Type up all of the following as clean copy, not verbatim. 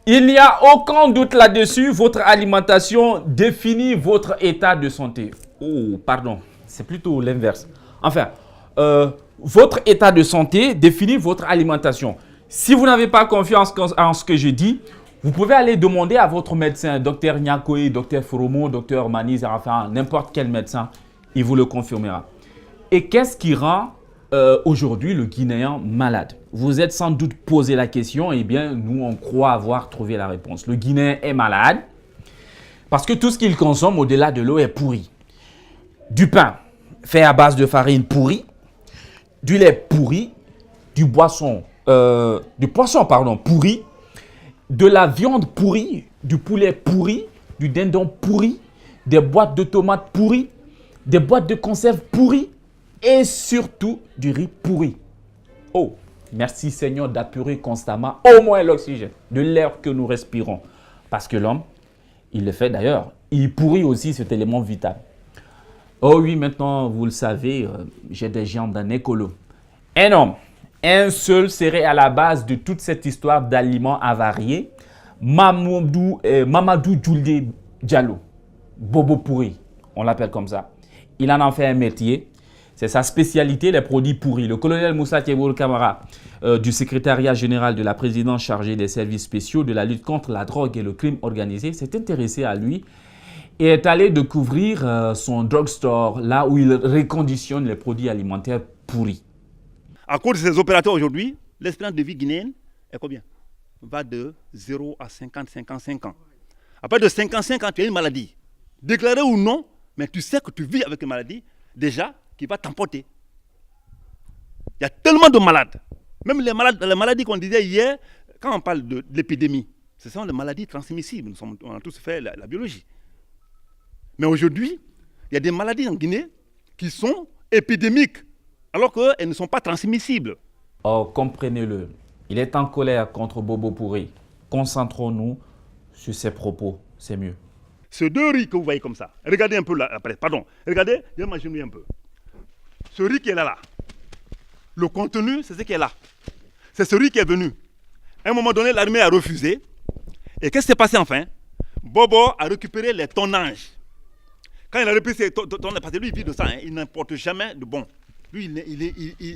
Il n'y a aucun doute là-dessus, votre alimentation définit votre état de santé. Oh, pardon, c'est plutôt l'inverse. Enfin, votre état de santé définit votre alimentation. Si vous n'avez pas confiance en ce que je dis, vous pouvez aller demander à votre médecin, docteur Nyakoe, docteur Foromo, docteur Maniz, enfin n'importe quel médecin, il vous le confirmera. Et qu'est-ce qui rend aujourd'hui le Guinéen malade? Vous êtes sans doute posé la question, et bien nous on croit avoir trouvé la réponse. Le Guinéen est malade parce que tout ce qu'il consomme au-delà de l'eau est pourri. Du pain fait à base de farine pourrie, du lait pourri, du poisson pourri, de la viande pourrie, du poulet pourri, du dindon pourri, des boîtes de tomates pourries, des boîtes de conserve pourries et surtout du riz pourri. Oh, merci Seigneur d'apurer constamment au moins l'oxygène de l'air que nous respirons. Parce que l'homme, il le fait d'ailleurs, il pourrit aussi cet élément vital. Oh oui, maintenant, vous le savez, j'ai des gens d'un écolo. Un homme, un seul serait à la base de toute cette histoire d'aliments avariés. Mamadou Djoulde Diallo, Bobo pourri, on l'appelle comme ça. Il en a fait un métier. C'est sa spécialité, les produits pourris. Le colonel Moussa Thieboul Camara, du secrétariat général de la présidence chargée des services spéciaux de la lutte contre la drogue et le crime organisé, s'est intéressé à lui et est allé découvrir son drugstore, là où il reconditionne les produits alimentaires pourris. À cause de ces opérateurs aujourd'hui, l'espérance de vie guinéenne est combien? Va de 0 à 50, 55 ans. Après de 55 ans, tu as une maladie. Déclarée ou non, mais tu sais que tu vis avec une maladie, déjà, qui va t'emporter. Il y a tellement de malades. Même les maladies qu'on disait hier, quand on parle de l'épidémie, ce sont des maladies transmissibles. On a tous fait la biologie. Mais aujourd'hui, il y a des maladies en Guinée qui sont épidémiques, alors qu'elles ne sont pas transmissibles. Oh, comprenez-le. Il est en colère contre Bobo pourri. Concentrons-nous sur ses propos, c'est mieux. Ce deux riz que vous voyez comme ça, regardez un peu là, après, pardon, regardez, imaginez un peu. Ce riz qui est là, le contenu, c'est ce qui est là. C'est ce riz qui est venu. À un moment donné, l'armée a refusé. Et qu'est-ce qui s'est passé enfin? Bobo a récupéré les tonnages. Quand il a repris ses tonnages, parce que lui, il vit de ça, hein, il n'importe jamais de bon. Lui,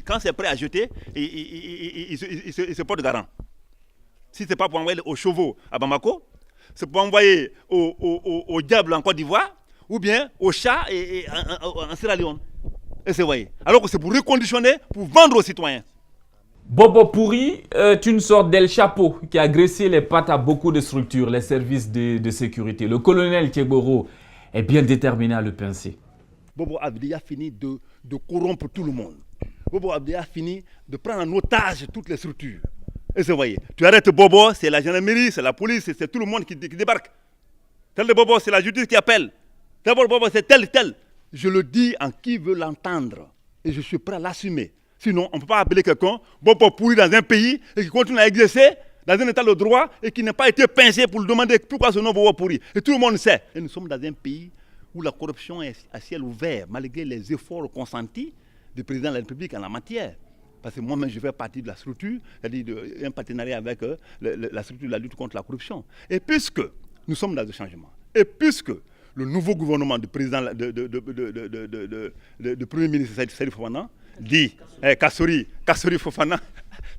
quand c'est prêt à jeter, il se porte garant. Si ce n'est pas pour envoyer aux chevaux à Bamako, c'est pour envoyer au diable en Côte d'Ivoire, ou bien aux chats en Sierra Leone. Et c'est voyez. Alors que c'est pour reconditionner, pour vendre aux citoyens. Bobo pourri est une sorte d'El Chapeau qui a graissé les pattes à beaucoup de structures, les services de sécurité. Le colonel Thieboro est bien déterminé à le pincer. Bobo a déjà fini de corrompre tout le monde. Bobo a déjà fini de prendre en otage toutes les structures. Et c'est voyez. Tu arrêtes Bobo, c'est la gendarmerie, c'est la police, c'est tout le monde qui débarque. Tel de Bobo, c'est la justice qui appelle. D'abord Bobo, c'est tel. Je le dis en qui veut l'entendre. Et je suis prêt à l'assumer. Sinon, on ne peut pas appeler quelqu'un Bobo pourri dans un pays et qui continue à exercer dans un état de droit et qui n'a pas été pincé pour lui demander pourquoi ce nom Bobo pourri. Et tout le monde sait. Et nous sommes dans un pays où la corruption est à ciel ouvert, malgré les efforts consentis du président de la République en la matière. Parce que moi-même, je fais partie de la structure, c'est-à-dire un partenariat avec la structure de la lutte contre la corruption. Et puisque nous sommes dans le changement, et puisque le nouveau gouvernement du président, de Premier ministre Salif Fofana dit Kassori Fofana,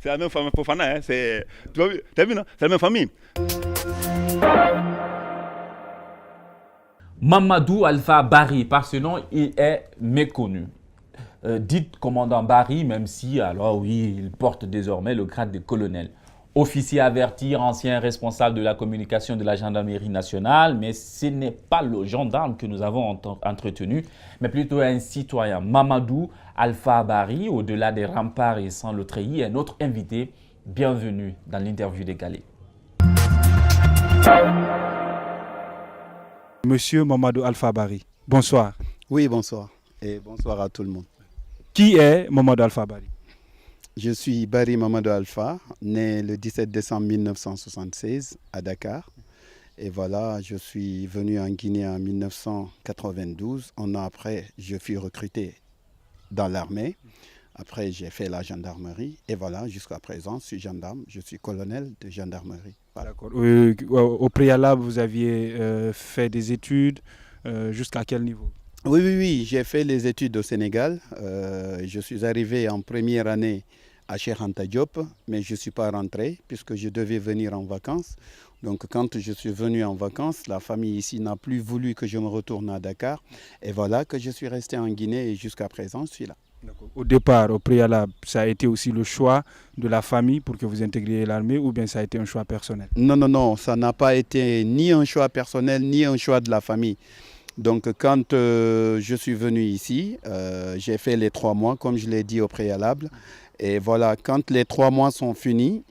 c'est la même famille Fofana, hein, tu as vu, non? C'est la même famille. Mamadou Alpha Barry, par ce nom, il est méconnu. Dites commandant Barry, même si, alors oui, il porte désormais le grade de colonel. Officier averti, ancien responsable de la communication de la gendarmerie nationale, mais ce n'est pas le gendarme que nous avons entretenu, mais plutôt un citoyen. Mamadou Alpha Barry, au-delà des remparts et sans le treillis, est notre invité. Bienvenue dans l'interview décalée. Monsieur Mamadou Alpha Barry, bonsoir. Oui, bonsoir. Et bonsoir à tout le monde. Qui est Mamadou Alpha Barry? Je suis Barry Mamadou Alpha, né le 17 décembre 1976 à Dakar. Et voilà, je suis venu en Guinée en 1992. Un an après, je fus recruté dans l'armée Après, j'ai fait la gendarmerie. Et voilà, jusqu'à présent, je suis gendarme. Je suis colonel de gendarmerie. Voilà. D'accord. Au préalable, vous aviez fait des études jusqu'à quel niveau? Oui, oui, oui. J'ai fait les études au Sénégal. Je suis arrivé en première année à Cheikh Anta Diop, mais je ne suis pas rentré puisque je devais venir en vacances. Donc quand je suis venu en vacances, la famille ici n'a plus voulu que je me retourne à Dakar. Et voilà que je suis resté en Guinée et jusqu'à présent, je suis là. Au départ, au préalable, ça a été aussi le choix de la famille pour que vous intégriez l'armée ou bien ça a été un choix personnel? Non, non, non, ça n'a pas été ni un choix personnel, ni un choix de la famille. Donc quand je suis venu ici, j'ai fait les 3 mois, comme je l'ai dit au préalable. Et voilà, quand les 3 mois sont finis,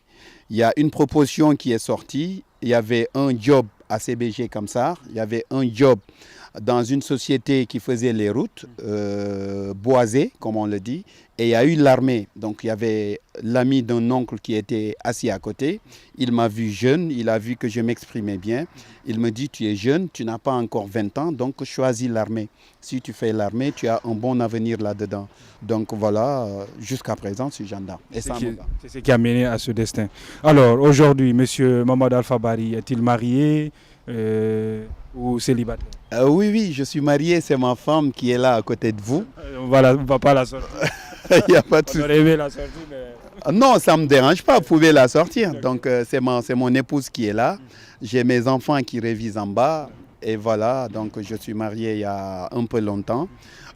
il y a une proposition qui est sortie. Il y avait un job à CBG Kamsar, il y avait un job dans une société qui faisait les routes, boisées, comme on le dit, et il y a eu l'armée. Donc il y avait l'ami d'un oncle qui était assis à côté. Il m'a vu jeune, il a vu que je m'exprimais bien. Il me dit, tu es jeune, tu n'as pas encore 20 ans, donc choisis l'armée. Si tu fais l'armée, tu as un bon avenir là-dedans. Donc voilà, jusqu'à présent, je suis gendarme. Et c'est ce qui a mené à ce destin. Alors aujourd'hui, M. Mamadou Alpha Bari est-il marié ou célibataire? Oui, oui, je suis marié, c'est ma femme qui est là à côté de vous. On ne va pas la sortir. Il n'y a pas de souci. On aurait aimé la sortir, mais... Non, ça ne me dérange pas, vous pouvez la sortir. Donc c'est mon épouse qui est là. J'ai mes enfants qui révisent en bas. Et voilà, donc je suis marié il y a un peu longtemps.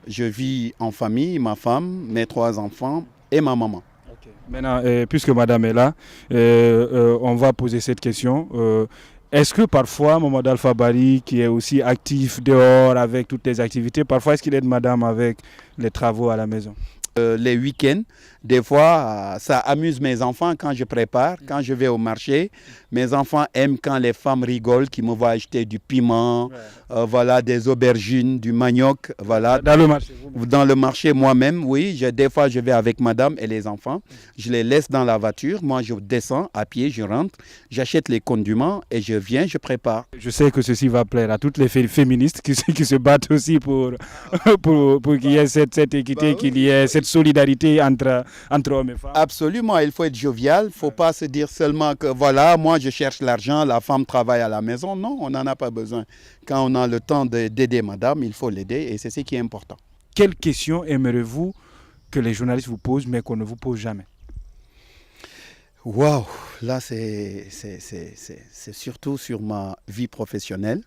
Je vis en famille, ma femme, mes 3 enfants et ma maman. Okay. Maintenant, puisque madame est là, on va poser cette question. Est-ce que parfois, Mamadou Alpha Bari, qui est aussi actif dehors avec toutes les activités, parfois est-ce qu'il aide madame avec les travaux à la maison? Les week-ends, des fois, ça amuse mes enfants quand je prépare, quand je vais au marché. Mes enfants aiment quand les femmes rigolent, qui me voient acheter du piment, voilà, des aubergines, du manioc. Voilà. Dans le marché? Dans le marché moi-même, oui. Des fois, je vais avec madame et les enfants. Je les laisse dans la voiture. Moi, je descends à pied, je rentre, j'achète les condiments et je viens, je prépare. Je sais que ceci va plaire à toutes les féministes qui se battent aussi pour qu'il y ait cette équité, qu'il y ait cette solidarité entre hommes et femmes. Absolument, il faut être jovial. Il ne faut pas se dire seulement que voilà, moi je cherche l'argent, la femme travaille à la maison. Non, on n'en a pas besoin. Quand on a le temps d'aider madame, il faut l'aider et c'est ce qui est important. Quelles questions aimeriez-vous que les journalistes vous posent mais qu'on ne vous pose jamais? Waouh, là c'est surtout sur ma vie professionnelle.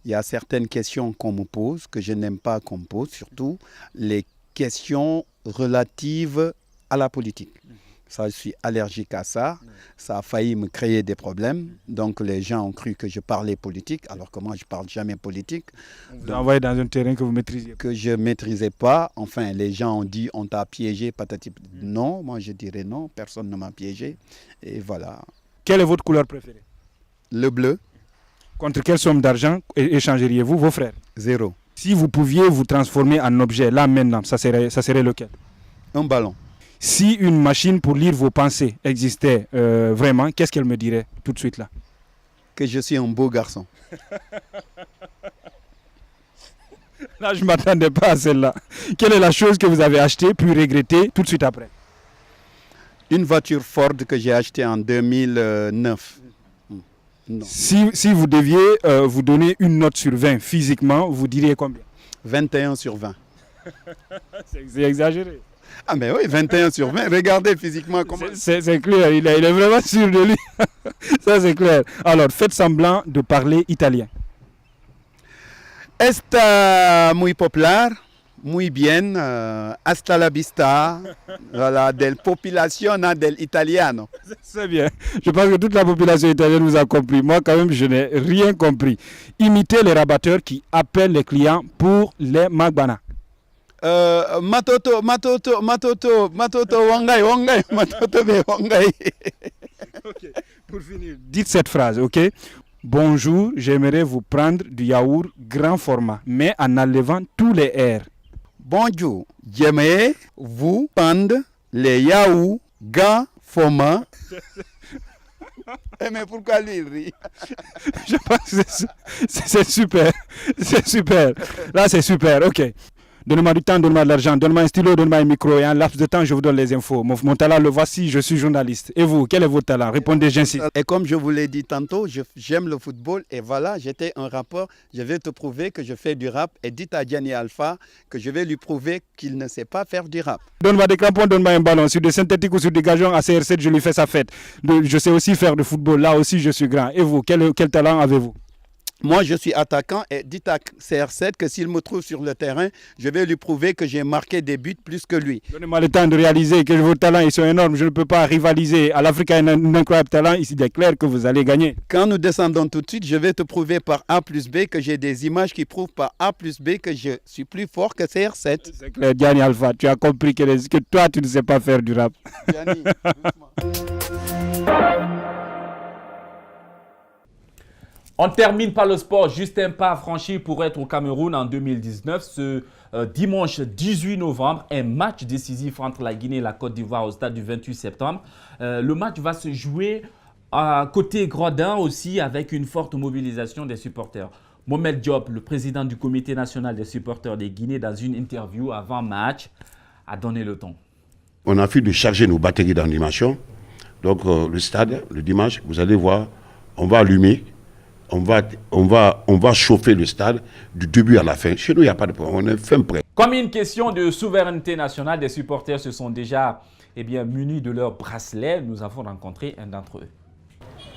Il y a certaines questions qu'on me pose, que je n'aime pas qu'on me pose, surtout les questions relatives à la politique. Ça, je suis allergique à ça. Ça a failli me créer des problèmes. Donc les gens ont cru que je parlais politique, alors que moi je ne parle jamais politique. Vous envoyez dans un terrain que vous maîtrisez? Que je ne maîtrisais pas. Enfin, les gens ont dit on t'a piégé, patati. Non, moi je dirais non, personne ne m'a piégé. Et voilà. Quelle est votre couleur préférée? Le bleu. Contre quelle somme d'argent échangeriez-vous vos frères? 0. Si vous pouviez vous transformer en objet, là maintenant, ça serait lequel? Un ballon. Si une machine pour lire vos pensées existait vraiment, qu'est-ce qu'elle me dirait tout de suite là? Que je suis un beau garçon. Là, je ne m'attendais pas à celle-là. Quelle est la chose que vous avez achetée puis regrettée tout de suite après? Une voiture Ford que j'ai achetée en 2009. Non. Si vous deviez vous donner une note sur 20 physiquement, vous diriez combien? 21 sur 20. C'est exagéré. Ah mais oui, 21 sur 20. Regardez physiquement comment... C'est clair, il est vraiment sûr de lui. Ça c'est clair. Alors, faites semblant de parler italien. Esta muy popular, muy bien, hasta la vista, voilà, del populazione del italiano. C'est bien. Je pense que toute la population italienne vous a compris. Moi, quand même, je n'ai rien compris. Imitez les rabatteurs qui appellent les clients pour les magbana. Matoto, wangai, matoto be wangai. Okay. Pour finir, dites cette phrase, ok? Bonjour, j'aimerais vous prendre du yaourt grand format, mais en enlevant tous les R. Bonjour, j'aimerais vous prendre les yaourts grand format. Mais pourquoi lui il rit? Je pense que c'est super. C'est super. Là, c'est super, ok. Donnez-moi du temps, donnez-moi de l'argent, donnez-moi un stylo, donnez-moi un micro et en laps de temps, je vous donne les infos. Mon talent, le voici, je suis journaliste. Et vous, quel est votre talent? Répondez, j'insiste. Et comme je vous l'ai dit tantôt, j'aime le football et voilà, j'étais un rappeur. Je vais te prouver que je fais du rap et dites à Gianni Alpha que je vais lui prouver qu'il ne sait pas faire du rap. Donne-moi des crampons, donne-moi un ballon. Sur des synthétiques ou sur des gazons, à CR7, je lui fais sa fête. Je sais aussi faire du football, là aussi je suis grand. Et vous, quel talent avez-vous? Moi, je suis attaquant et dites à CR7 que s'il me trouve sur le terrain, je vais lui prouver que j'ai marqué des buts plus que lui. Donnez-moi le temps de réaliser que vos talents ils sont énormes. Je ne peux pas rivaliser. À l'Afrique a un incroyable talent. Ici, il est clair que vous allez gagner. Quand nous descendons tout de suite, je vais te prouver par A plus B que j'ai des images qui prouvent par A plus B que je suis plus fort que CR7. C'est clair, Gianni Alpha, tu as compris que toi, tu ne sais pas faire du rap. Gianni, doucement. On termine par le sport. Juste un pas franchi pour être au Cameroun en 2019. Ce dimanche 18 novembre, un match décisif entre la Guinée et la Côte d'Ivoire au stade du 28 septembre. Le match va se jouer à côté gradin aussi avec une forte mobilisation des supporters. Mohamed Diop, le président du comité national des supporters des Guinées, dans une interview avant match, a donné le ton. On a fait de charger nos batteries d'animation. Donc le stade, le dimanche, vous allez voir, on va allumer. On va chauffer le stade du début à la fin. Chez nous, il n'y a pas de problème. On est fin prêt. Comme une question de souveraineté nationale, des supporters se sont déjà munis de leur bracelet. Nous avons rencontré un d'entre eux.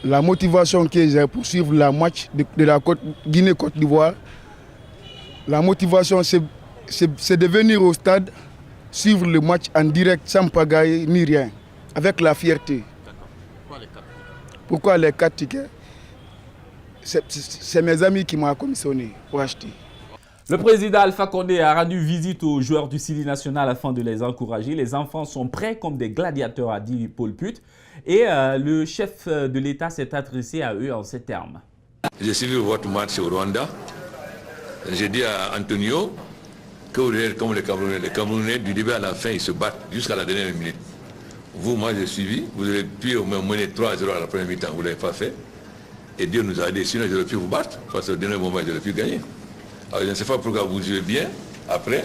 La motivation que j'ai pour suivre le match de la Guinée-Côte d'Ivoire, la motivation, c'est de venir au stade, suivre le match en direct sans pagaille ni rien, avec la fierté. Pourquoi les 4 tickets? C'est mes amis qui m'ont commissionné pour acheter. Le président Alpha Condé a rendu visite aux joueurs du Sili national afin de les encourager. Les enfants sont prêts comme des gladiateurs, a dit Paul Put. Et le chef de l'État s'est adressé à eux en ces termes. J'ai suivi votre match au Rwanda. J'ai dit à Antonio que vous êtes comme les Camerounais, du début à la fin, ils se battent jusqu'à la dernière minute. Vous, moi, j'ai suivi. Vous avez pu au moins mener 3-0 à la première mi-temps. Vous ne l'avez pas fait. Et Dieu nous a aidés, sinon j'aurais pu vous battre, parce qu'au dernier moment j'aurais pu gagner. Alors je ne sais pas pourquoi vous jouez bien, après,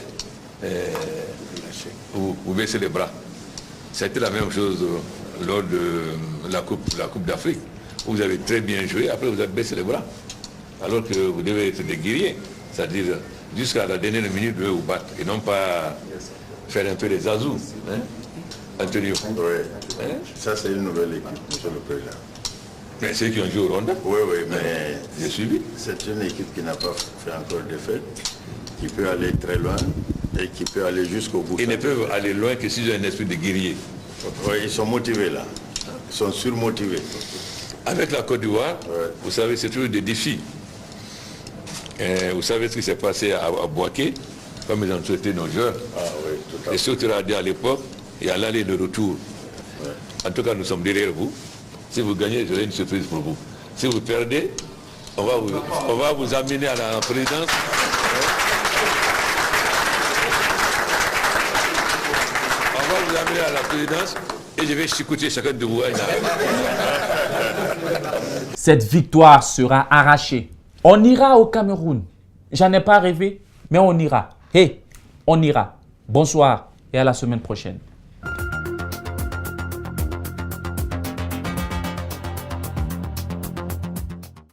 vous baissez les bras. C'était la même chose lors de la Coupe d'Afrique, où vous avez très bien joué, après vous avez baissé les bras. Alors que vous devez être des guerriers, c'est-à-dire jusqu'à la dernière minute vous devez vous battre, et non pas faire un peu les azous. Hein? Antonio. Oui, hein? Ça c'est une nouvelle équipe, monsieur le président. Mais ceux qui ont joué au Rwanda? Oui, mais j'ai suivi. C'est une équipe qui n'a pas fait encore de défaite, qui peut aller très loin et qui peut aller jusqu'au bout. Ils ne peuvent aller loin que s'ils ont un esprit de guerrier. Oui, ils sont motivés là. Ils sont surmotivés. Avec la Côte d'Ivoire, vous savez, c'est toujours des défis. Vous savez ce qui s'est passé à Bouaké, comme ils ont traité nos joueurs. Ah oui, tout à fait. Et surtout à l'époque, et à l'aller de retour. Ouais. En tout cas, nous sommes derrière vous. Si vous gagnez, j'aurai une surprise pour vous. Si vous perdez, on va vous amener à la présidence. On va vous amener à la présidence et je vais chicoter chacun de vous. Cette victoire sera arrachée. On ira au Cameroun. J'en ai pas rêvé, mais on ira. On ira. Bonsoir et à la semaine prochaine.